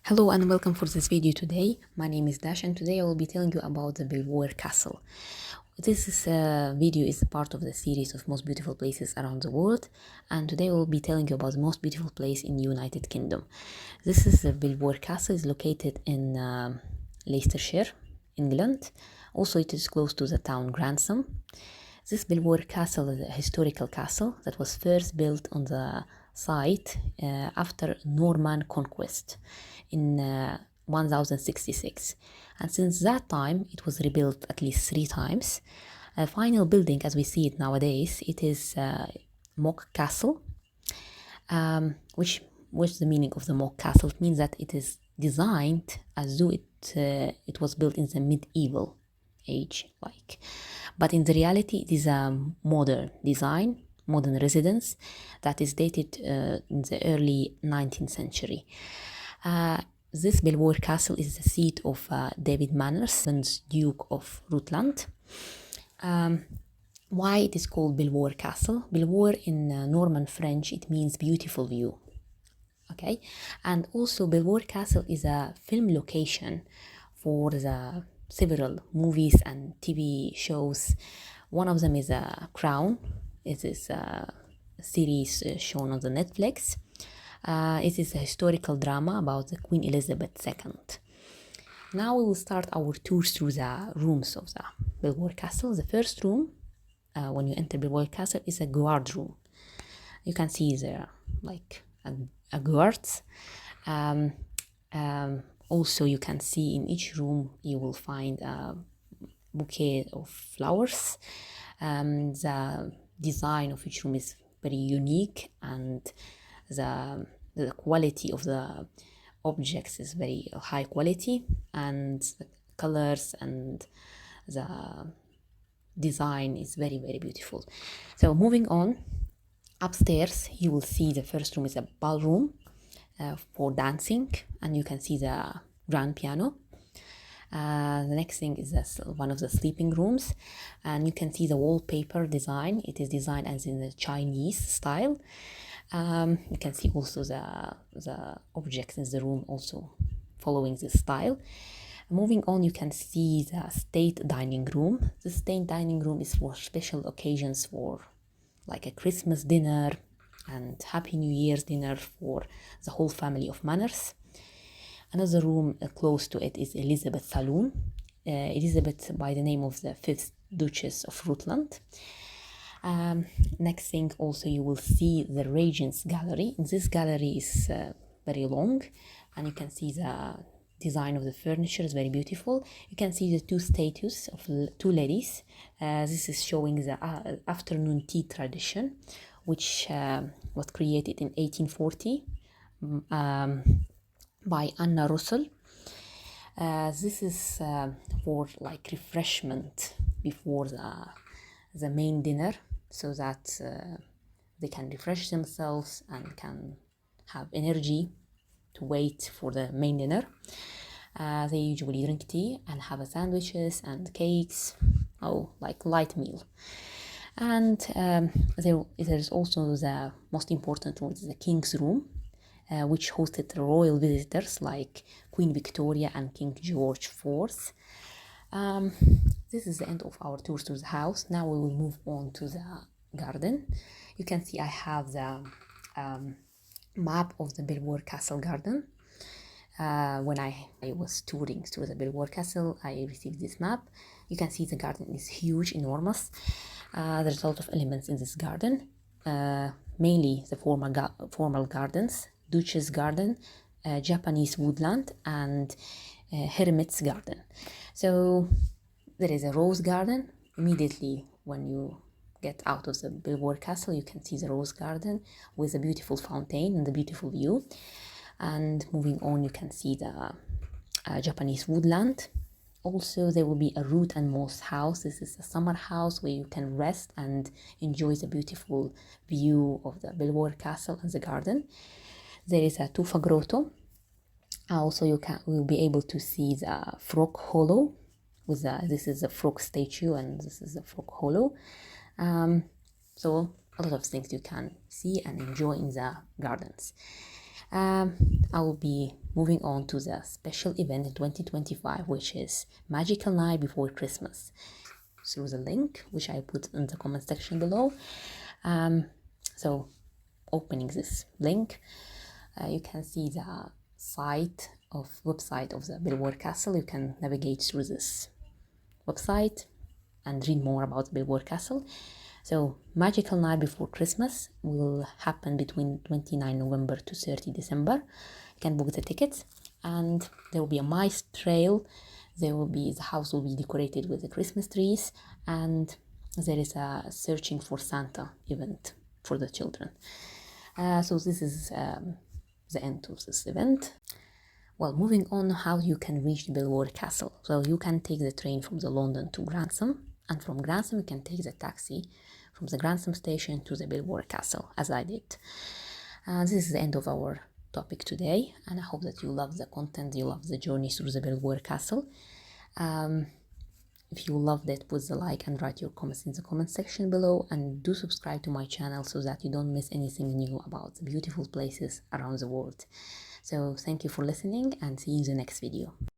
Hello and welcome for this video today. My name is Dash and today I will be telling you about the Belvoir Castle. Video is part of the series of most beautiful places around the world, and today I will be telling you about the most beautiful place in the United Kingdom. This is the Belvoir Castle. Is located in Leicestershire, England. Also it is close to the town Grantham. This Belvoir Castle is a historical castle that was first built on the site after Norman Conquest in 1066, and since that time it was rebuilt at least 3 times. A final building as we see it nowadays, it is mock castle, which what's the meaning of the mock castle? It means that it is designed as though it was built in the medieval age, but in the reality it is a modern design, modern residence that is dated in the early 19th century. This Belvoir Castle is the seat of David Manners, Duke of Rutland. Why it is called Belvoir Castle? Belvoir in Norman French, it means beautiful view. Okay, and also Belvoir Castle is a film location for the several movies and TV shows. One of them is Crown. It is a series shown on the Netflix. It is a historical drama about the Queen Elizabeth II. Now we will start our tour through the rooms of the Belvoir Castle. The first room, when you enter Belvoir Castle, is a guard room. You can see there a guards. Also, you can see in each room you will find a bouquet of flowers. The design of each room is very unique, and the quality of the objects is very high quality, and the colors and the design is very, very beautiful. So moving on, upstairs you will see the first room is a ballroom for dancing, and you can see the grand piano. The next thing is one of the sleeping rooms, and you can see the wallpaper design. It is designed as in the Chinese style. You can see also the objects in the room also following this style. Moving on, you can see the state dining room. The state dining room is for special occasions, for like a Christmas dinner and Happy New Year's dinner for the whole family of Manners. Another room close to it is Elizabeth Saloon. Elizabeth by the name of the 5th Duchess of Rutland. Next thing, also you will see the Regents Gallery. This gallery is very long, and you can see the design of the furniture is very beautiful. You can see the 2 statues of 2 ladies. This is showing the afternoon tea tradition, which was created in 1840 by Anna Russell. This is for like refreshment before the main dinner, so that they can refresh themselves and can have energy to wait for the main dinner. They usually drink tea and have sandwiches and cakes, like light meal. And there's also the most important room, the King's Room, which hosted royal visitors like Queen Victoria and King George IV. This is the end of our tour to the house. Now we will move on to the garden. You can see I have the map of the Belvoir Castle Garden. When I was touring through the Belvoir Castle, I received this map. You can see the garden is huge, enormous. There's a lot of elements in this garden, mainly the formal gardens, Duchess Garden, Japanese Woodland, and Hermits Garden. So there is a rose garden. Immediately when you get out of the Belvoir Castle, you can see the rose garden with a beautiful fountain and a beautiful view. And moving on, you can see the Japanese Woodland. Also, there will be a root and moss house. This is a summer house where you can rest and enjoy the beautiful view of the Belvoir Castle and the garden. There is a Tufa Grotto. Also, you will be able to see the frog hollow. This is a frog statue, and this is a frog hollow. So a lot of things you can see and enjoy in the gardens. I will be moving on to the special event in 2025, which is Magical Night Before Christmas, through the link which I put in the comment section below. So opening this link, you can see the website of the Belvoir Castle. You can navigate through this website and read more about Belvoir Castle. So Magical Night Before Christmas will happen between 29 November to 30 December. You can book the tickets, and there will be a mice trail. The house will be decorated with the Christmas trees, and there is a searching for Santa event for the children. So this is the end of this event. Well, moving on, how you can reach the Belvoir Castle. So you can take the train from the London to Grantham, and from Grantham you can take the taxi from the Grantham station to the Belvoir Castle, as I did. This is the end of our topic today, and I hope that you love the content, you love the journey through the Belvoir Castle. If you loved it, put the like and write your comments in the comment section below, and do subscribe to my channel so that you don't miss anything new about the beautiful places around the world. So thank you for listening, and see you in the next video.